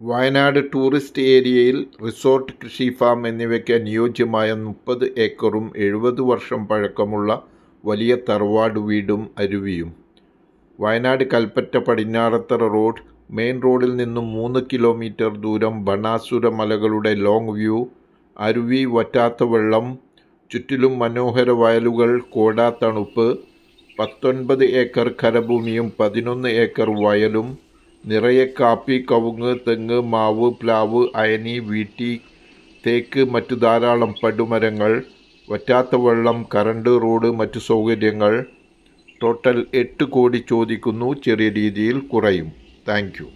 Wayanad tourist ഏരിയയിൽ resort, കൃഷി farm എന്നിവയ്ക്ക് അനുയോജ്യമായ 30 ഏക്കറും 70 വർഷം പഴക്കമുള്ള വലിയ തറവാട് വീടും അരുവിയും. വയനാട് കൽപ്പറ്റ പടിഞ്ഞാറത്തറ റോഡ്, മെയിൻ റോഡിൽ നിന്നും 3 കിലോമീറ്റർ ദൂരം ബാണാസുര മലകളുടെ ലോങ് വ്യൂ, അരുവി, വറ്റാത്ത വെള്ളം, ചുറ്റിലും മനോഹര വയലുകൾ, കോടാത്തണുപ്പ്, 19 ഏക്കർ കരഭൂമിയും 11 ഏക്കർ വയലും, നിറയെ കാപ്പി, കവുങ്ങ്, തെങ്ങ്, മാവ്, പ്ലാവ്, അയനി, വീട്ടി, തേക്ക്, മറ്റു ധാരാളം പടുമരങ്ങൾ, വറ്റാത്ത വെള്ളം, കറണ്ട്, റോഡ്, മറ്റു സൗകര്യങ്ങൾ. ടോട്ടൽ 8 കോടി ചോദിക്കുന്നു, ചെറിയ രീതിയിൽ കുറയും. Thank you.